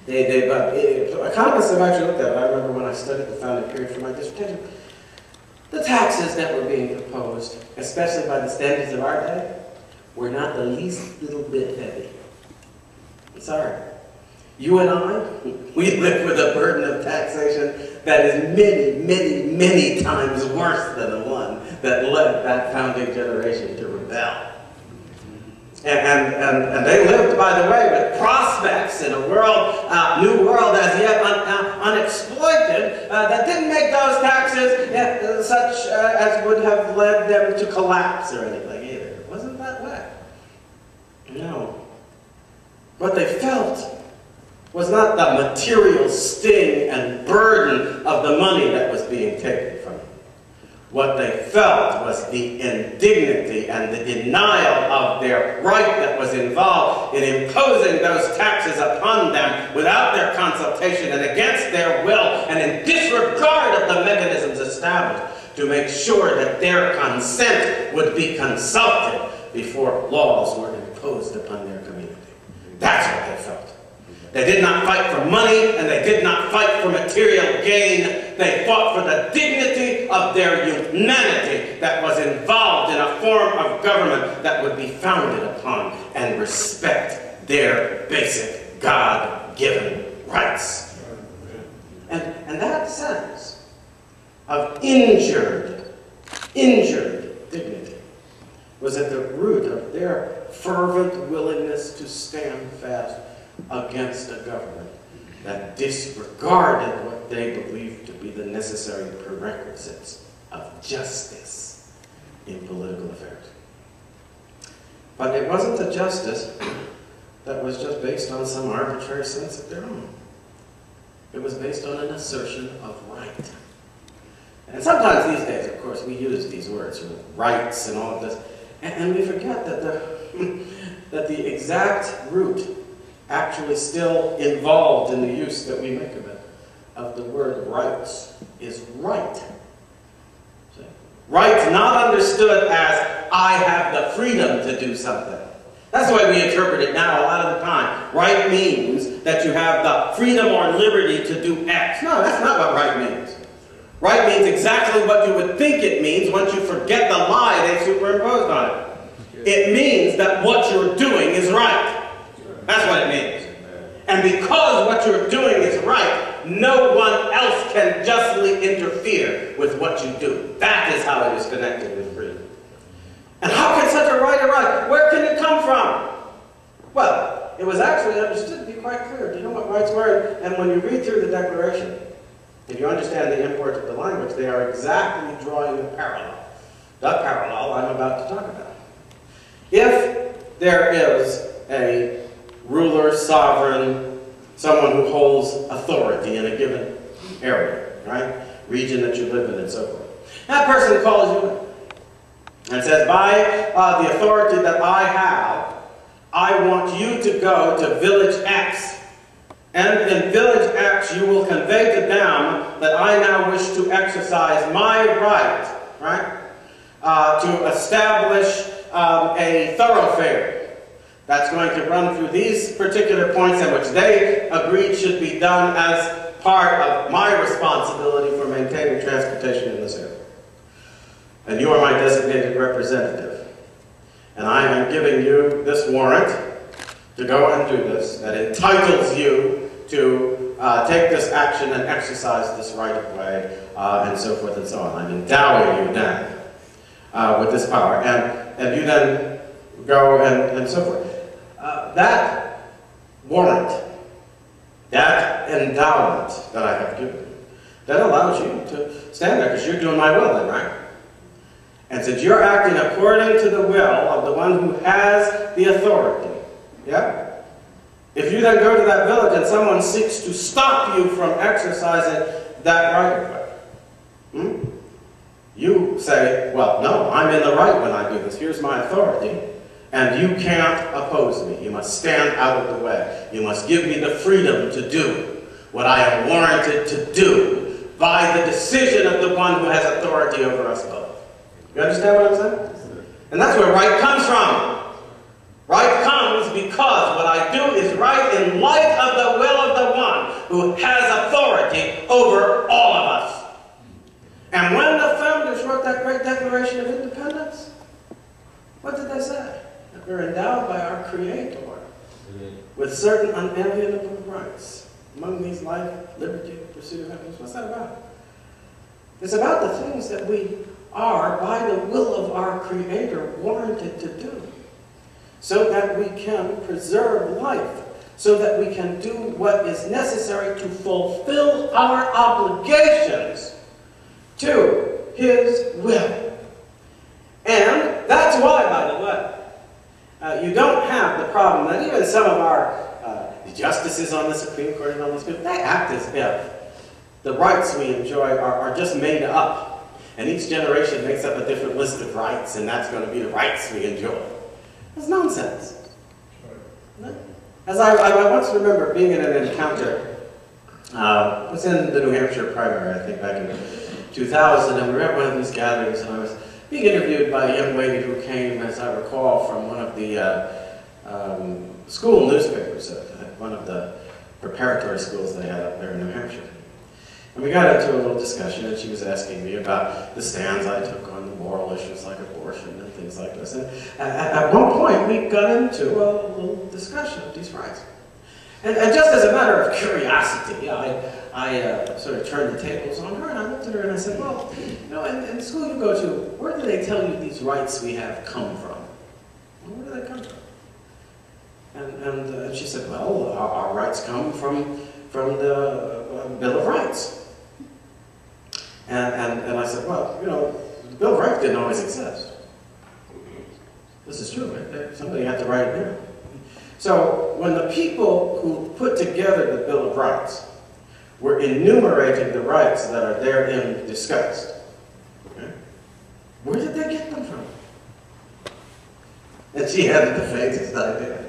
Economists have actually looked at it. I remember when I studied the founding period for my dissertation. The taxes that were being proposed, especially by the standards of our day, were not the least little bit heavy. I'm sorry. You and I, we live with a burden of taxation that is many, many, many times worse than the one that led that founding generation to rebel. And they lived, by the way, with prospects in a world, new world as yet unexploited, that didn't make those taxes such as would have led them to collapse or anything either. It wasn't that way. No. What they felt was not the material sting and burden of the money that was being taken from them. What they felt was the indignity and the denial of their right that was involved in imposing those taxes upon them without their consultation and against their will and in disregard of the mechanisms established to make sure that their consent would be consulted before laws were imposed upon their community. That's what they felt. They did not fight for money, and they did not fight for material gain. They fought for the dignity of their humanity that was involved in a form of government that would be founded upon and respect their basic God-given rights. And that sense of injured dignity was at the root of their fervent willingness to stand fast against a government that disregarded what they believed to be the necessary prerequisites of justice in political affairs. But it wasn't a justice that was just based on some arbitrary sense of their own. It was based on an assertion of right. And sometimes these days, of course, we use these words, rights and all of this, and we forget that the exact root actually still involved in the use that we make of it, of the word rights, is right. See? Right not understood as, I have the freedom to do something. That's the way we interpret it now a lot of the time. Right means that you have the freedom or liberty to do X. No, that's not what right means. Right means exactly what you would think it means once you forget the lie they superimposed on it. It means that what you're doing is right. That's what it means. And because what you're doing is right, no one else can justly interfere with what you do. That is how it is connected with freedom. And how can such a right arise? Where can it come from? Well, it was actually understood to be quite clear. Do you know what rights were? And when you read through the Declaration, if you understand the import of the language, they are exactly drawing a parallel. The parallel I'm about to talk about. If there is a ruler, sovereign, someone who holds authority in a given area, right? Region that you live in and so forth. That person calls you in and says, by the authority that I have, I want you to go to village X. And in village X, you will convey to them that I now wish to exercise my right, to establish a thoroughfare that's going to run through these particular points in which they agreed should be done as part of my responsibility for maintaining transportation in this area. And you are my designated representative. And I am giving you this warrant to go and do this, that entitles you to take this action and exercise this right of way, and so forth and so on. I'm endowing you now with this power. And you then go and so forth. That warrant, that endowment that I have given you, that allows you to stand there, because you're doing my will then, right? And since you're acting according to the will of the one who has the authority, yeah? If you then go to that village and someone seeks to stop you from exercising that right of way, you say, well, no, I'm in the right when I do this. Here's my authority. And you can't oppose me. You must stand out of the way. You must give me the freedom to do what I am warranted to do by the decision of the one who has authority over us both. You understand what I'm saying? And that's where right comes from. Right comes because what I do is right in light of the will of the one who has authority over all of us. And when the founders wrote that great Declaration of Independence, what did they say? That we're endowed by our Creator with certain unalienable rights. Among these, life, liberty, pursuit of happiness. What's that about? It's about the things that we are, by the will of our Creator, warranted to do, so that we can preserve life, so that we can do what is necessary to fulfill our obligations to His will. And that's why, by the way, you don't have the problem that even some of our justices on the Supreme Court and all these people, they act as if the rights we enjoy are just made up. And each generation makes up a different list of rights, and that's going to be the rights we enjoy. That's nonsense. As I once remember being in an encounter, it was in the New Hampshire primary, I think back in 2000, and we were at one of these gatherings, and I was being interviewed by a young lady who came, as I recall, from one of the school newspapers at one of the preparatory schools they had up there in New Hampshire. And we got into a little discussion, and she was asking me about the stands I took on the moral issues like abortion and things like this. And at one point, we got into a little discussion of these rights. And just as a matter of curiosity, I sort of turned the tables on her, and I looked at her and I said, well, you know, in the school you go to, where do they tell you these rights we have come from? Well, where do they come from? And she said, well, our rights come from the Bill of Rights. And I said, well, you know, the Bill of Rights didn't always exist. This is true, right? Somebody had to write it down. So when the people who put together the Bill of Rights were enumerating the rights that are therein discussed, okay, where did they get them from? And she had the faintest idea.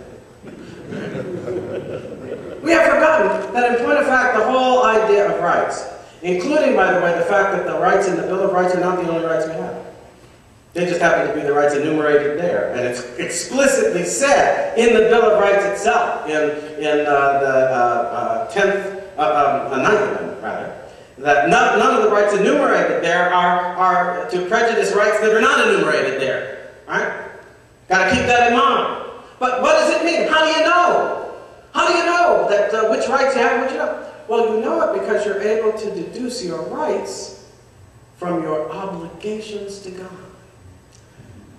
We have forgotten that in point of fact, the whole idea of rights, including, by the way, the fact that the rights in the Bill of Rights are not the only rights we have. They just happen to be the rights enumerated there. And it's explicitly said in the Bill of Rights itself, in the 9th Amendment, rather, that none of the rights enumerated there are to prejudice rights that are not enumerated there. Right? Got to keep that in mind. But what does it mean? How do you know? How do you know that which rights you have and which you don't? Well, you know it because you're able to deduce your rights from your obligations to God.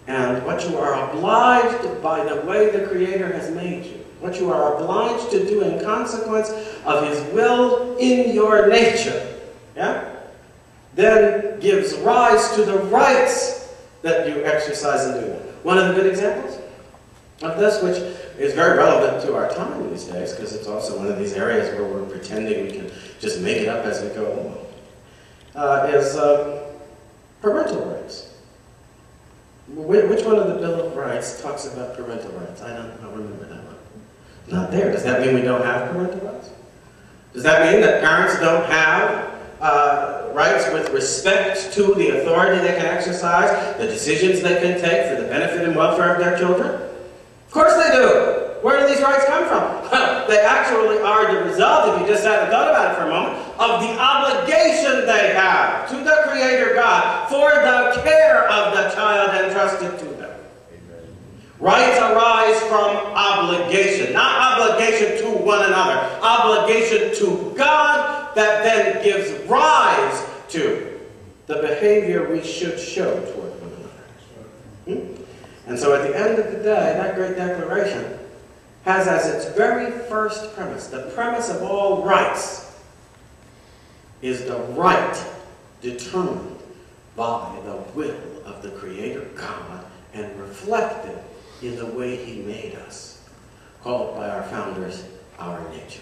And what you are obliged by the way the Creator has made you, what you are obliged to do in consequence of His will in your nature, yeah, then gives rise to the rights that you exercise in doing. One of the good examples of this, which is very relevant to our time these days, because it's also one of these areas where we're pretending we can just make it up as we go along, is parental rights. Which one of the Bill of Rights talks about parental rights? I don't remember that one. Not there. Does that mean we don't have parental rights? Does that mean that parents don't have rights with respect to the authority they can exercise, the decisions they can take for the benefit and welfare of their children? Of course they do. Where do these rights come from? Well, they actually are the result, if you just sat and thought about it for a moment, of the obligation they have to the Creator God for the care of the child entrusted to them. Amen. Rights arise from obligation, not obligation to one another, obligation to God that then gives rise to the behavior we should show toward one another. And so at the end of the day, that great declaration has as its very first premise, the premise of all rights, is the right determined by the will of the Creator God and reflected in the way He made us, called by our founders our nature.